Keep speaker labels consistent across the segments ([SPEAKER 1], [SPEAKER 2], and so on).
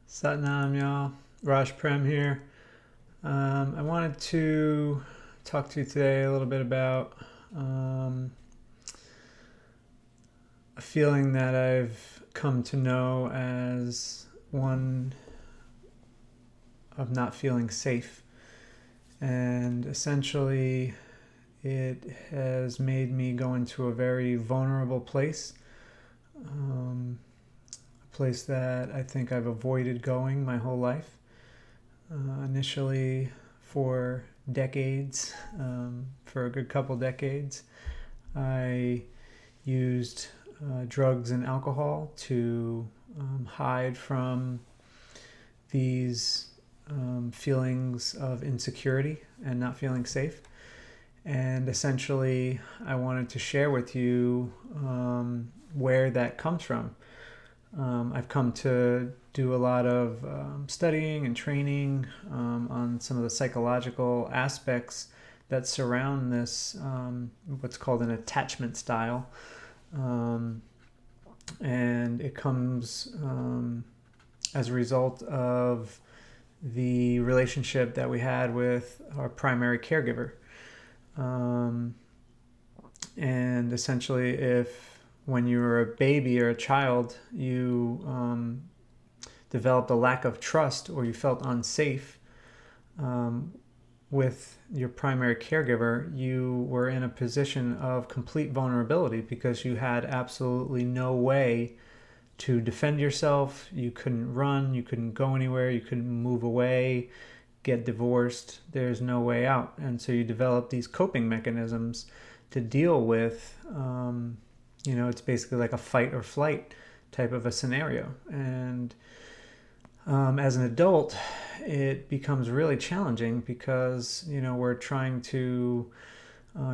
[SPEAKER 1] Satnam, y'all. Raj Prem here. I wanted to talk to you today a little bit about um, a feeling that I've come to know as one of not feeling safe. And essentially, it has made me go into a very vulnerable place, a place that I think I've avoided going my whole life. Initially, for decades, for a good couple decades, I used drugs and alcohol to hide from these feelings of insecurity and not feeling safe. And essentially, I wanted to share with you where that comes from. I've come to do a lot of studying and training on some of the psychological aspects that surround this, what's called an attachment style. Um, and it comes as a result of the relationship that we had with our primary caregiver. Um, and essentially, if when you were a baby or a child, you developed a lack of trust or you felt unsafe um, with your primary caregiver, you were in a position of complete vulnerability because you had absolutely no way to defend yourself. You couldn't run, you couldn't go anywhere, you couldn't move away, get divorced. There's no way out. And so you develop these coping mechanisms to deal with, it's basically like a fight or flight type of a scenario. And as an adult, it becomes really challenging because, we're trying to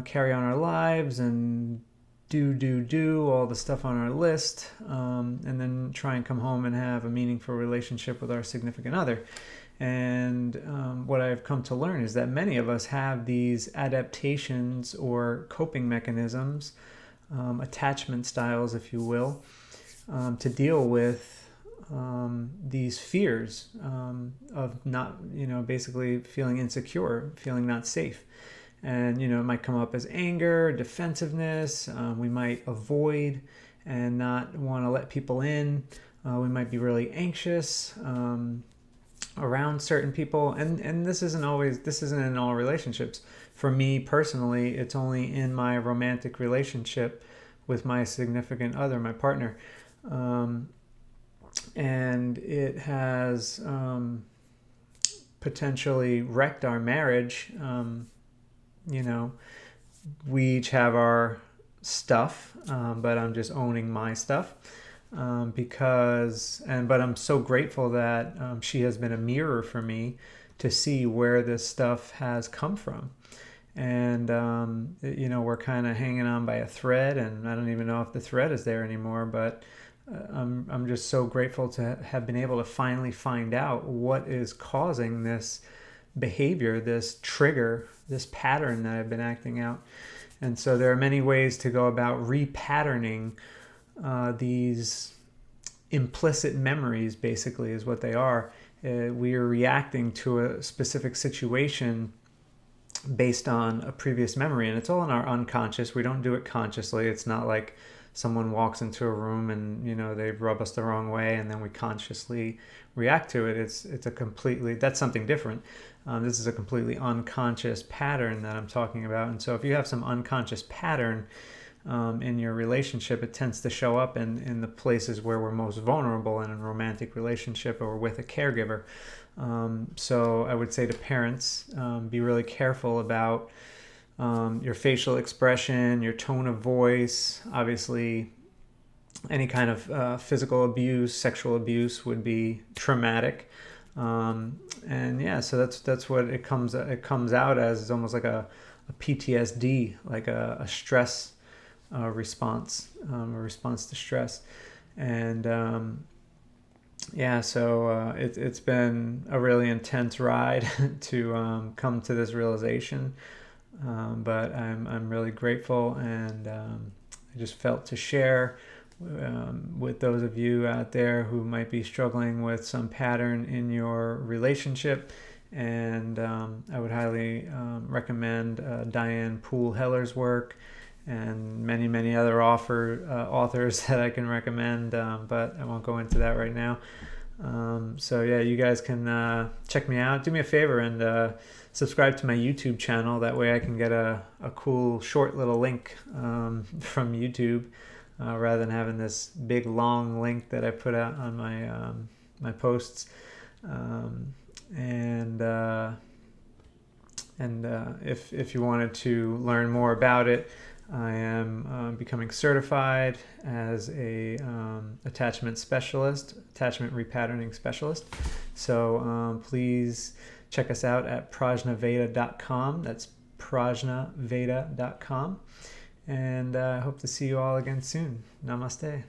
[SPEAKER 1] carry on our lives and do all the stuff on our list, and then try and come home and have a meaningful relationship with our significant other. And what I've come to learn is that many of us have these adaptations or coping mechanisms, attachment styles, if you will, to deal with these fears of not, basically feeling insecure, feeling not safe. And, it might come up as anger, defensiveness. We might avoid and not want to let people in. We might be really anxious around certain people. And this isn't in all relationships. For me personally, it's only in my romantic relationship with my significant other, my partner. And it has potentially wrecked our marriage. We each have our stuff, but I'm just owning my stuff but I'm so grateful that she has been a mirror for me to see where this stuff has come from. And we're kind of hanging on by a thread, and I don't even know if the thread is there anymore, but I'm just so grateful to have been able to finally find out what is causing this behavior, this trigger, this pattern that I've been acting out. And so there are many ways to go about repatterning these implicit memories, basically, is what they are. We are reacting to a specific situation based on a previous memory, and it's all in our unconscious. We don't do it consciously. It's not like someone walks into a room and they rub us the wrong way and then we consciously react to it. That's something different. This is a completely unconscious pattern that I'm talking about. And so if you have some unconscious pattern in your relationship, it tends to show up in the places where we're most vulnerable in a romantic relationship or with a caregiver. So I would say to parents, be really careful about your facial expression, your tone of voice. Obviously, any kind of physical abuse, sexual abuse would be traumatic. So that's what it comes out as. It's almost like a PTSD, like a stress response, a response to stress. And it's been a really intense ride to come to this realization. But I'm really grateful, and I just felt to share with those of you out there who might be struggling with some pattern in your relationship. And I would highly recommend Diane Poole Heller's work and many other authors that I can recommend, but I won't go into that right now. So yeah, you guys can check me out. Do me a favor and subscribe to my YouTube channel. That way I can get a cool short little link from YouTube rather than having this big long link that I put out on my posts. And if you wanted to learn more about it, I am becoming certified as a attachment specialist, attachment repatterning specialist. So please check us out at prajnaveda.com. That's prajnaveda.com. And I hope to see you all again soon. Namaste.